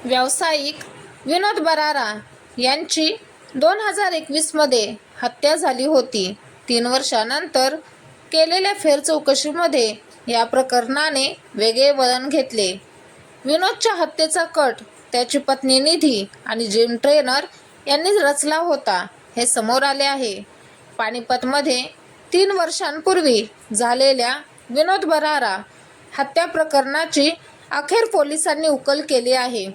व्यावसायिक विनोद बरारा यांची 2021मध्ये हत्या झाली होती. 3 वर्षांनंतर केलेल्या फेरचौकशीमध्ये या प्रकरणाने वेगळे वळण घेतले. विनोदच्या हत्येचा कट त्याची पत्नी निधी आणि जिम ट्रेनर यांनी रचला होता हे समोर आले आहे. पानिपतमध्ये 3 वर्षांपूर्वी झालेल्या विनोद बरारा हत्या प्रकरणाची अखेर पोलिसांनी उकल केली आहे.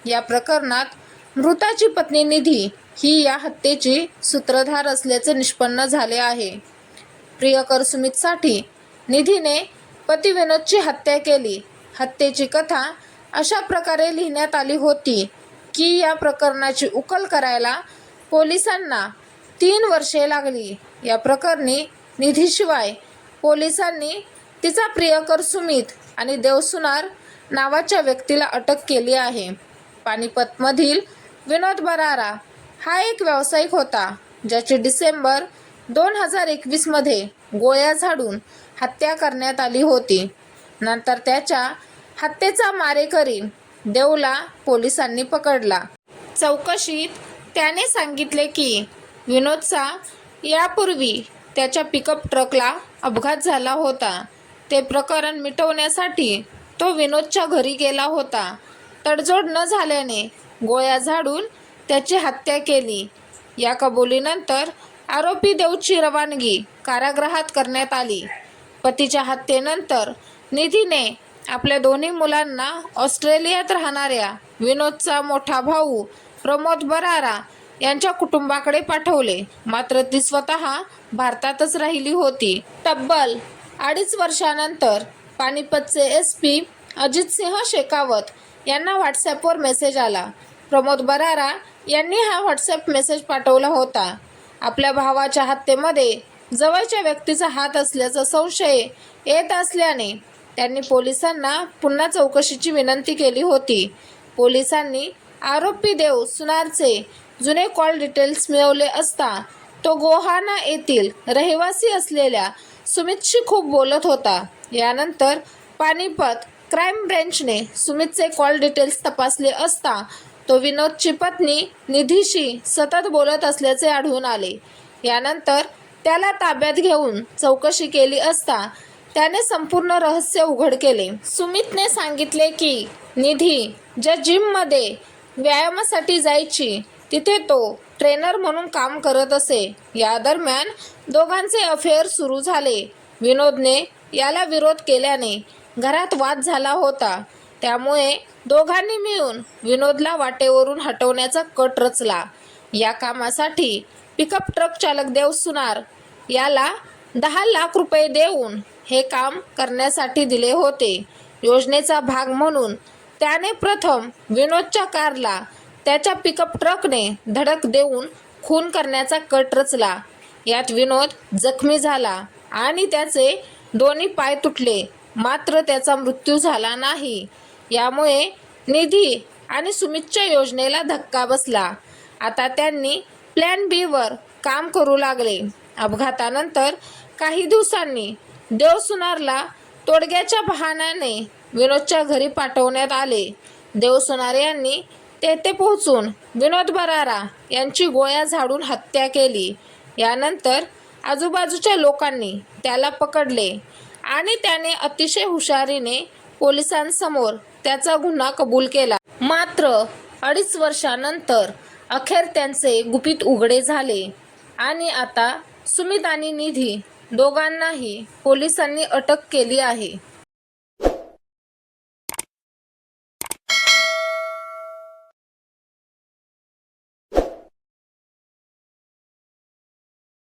या प्रकरणात मृताची पत्नी निधी ही या हत्येची सूत्रधार असल्याचे निष्पन्न झाले आहे. प्रियकर सुमितसाठी निधीने पती विनोदची हत्या केली. हत्येची कथा अशा प्रकारे लिहिण्यात आली होती की या प्रकरणाची उकल करायला पोलिसांना 3 वर्षे लागली. या प्रकरणी निधीशिवाय पोलिसांनी तिचा प्रियकर सुमित आणि देवसुनार नावाच्या व्यक्तीला अटक केली आहे. पानिपतमधील विनोद बरारा हा एक व्यावसायिक होता ज्याची डिसेंबर 2021मध्ये गोळ्या झाडून हत्या करण्यात आली होती. नंतर त्याच्या हत्येचा मारेकरी देवला पोलिसांनी पकडला. चौकशीत त्याने सांगितले की विनोदचा यापूर्वी त्याच्या पिकअप ट्रकला अपघात झाला होता. ते प्रकरण मिटवण्यासाठी तो विनोदच्या घरी गेला होता. तडजोड न झाल्याने गोळ्या झाडून त्याची हत्या केली. या कबुलीनंतर आरोपी देवची रवानगी कारागृहात करण्यात आली. पतीच्या हत्येनंतर निधीने आपल्या दोन्ही मुलांना ऑस्ट्रेलियात राहणाऱ्या विनोदचा मोठा भाऊ प्रमोद बरारा यांच्या कुटुंबाकडे पाठवले. मात्र ती स्वतः भारतातच राहिली होती. तब्बल 2.5 वर्षांनंतर पानिपतचे SP अजितसिंह शेखावत यांना व्हॉट्सॲपवर मेसेज आला. प्रमोद बरारा यांनी हा व्हॉट्सॲप मेसेज पाठवला होता. आपल्या भावाच्या हत्येमध्ये जवळच्या व्यक्तीचा हात असल्याचा संशय येत असल्याने त्यांनी पोलिसांना पुन्हा चौकशीची विनंती केली होती. पोलिसांनी आरोपी देव सुनारचे जुने कॉल डिटेल्स मिळवले असता तो गोहाना येथील रहिवासी असलेल्या सुमितशी खूप बोलत होता. यानंतर पानिपत क्राईम ब्रँचने सुमितचे कॉल डिटेल्स तपासले असता तो विनोदची पत्नी निधीशी सतत बोलत असल्याचे आढळून आले. यानंतर त्याला ताब्यात घेऊन चौकशी केली असता त्याने संपूर्ण रहस्य उघड केले. सुमितने सांगितले की निधी ज्या जिममध्ये व्यायामासाठी जायची तिथे तो ट्रेनर म्हणून काम करत असे. या दरम्यान दोघांचे अफेअर सुरू झाले. विनोदने याला विरोध केल्याने घरात वाद झाला होता. त्यामुळे दोघांनी मिळून विनोदला वाटेवरून हटवण्याचा कट रचला. या कामासाठी पिकअप ट्रक चालक देव सुनार याला 10 लाख रुपये देऊन हे काम करण्यासाठी दिले होते. योजनेचा भाग म्हणून त्याने प्रथम विनोदच्या कारला त्याच्या पिकअप ट्रकने धडक देऊन खून करण्याचा कट रचला. यात विनोद जखमी झाला आणि त्याचे दोन्ही पाय तुटले. मात्र त्याचा मृत्यू झाला नाही. यामुळे निधी आणि सुमितच्या योजनेला धक्का बसला. आता त्यांनी प्लॅन B वर काम करू लागले. अपघातानंतर काही दिवसांनी देवसुनारला तोडग्याच्या बहाण्याने विनोदच्या घरी पाठवण्यात आले. देवसुनार यांनी तेथे पोहोचून विनोद बरारा यांची गोळ्या झाडून हत्या केली. यानंतर आजूबाजूच्या लोकांनी त्याला पकडले आणि त्याने अतिशय हुशारीने पोलिसांसमोर त्याचा गुन्हा कबूल केला. मात्र 2.5 वर्षांनंतर अखेर त्यांचे गुपित उघडे झाले आणि आता सुमित आणि निधी दोघांनाही पोलिसांनी अटक केली आहे.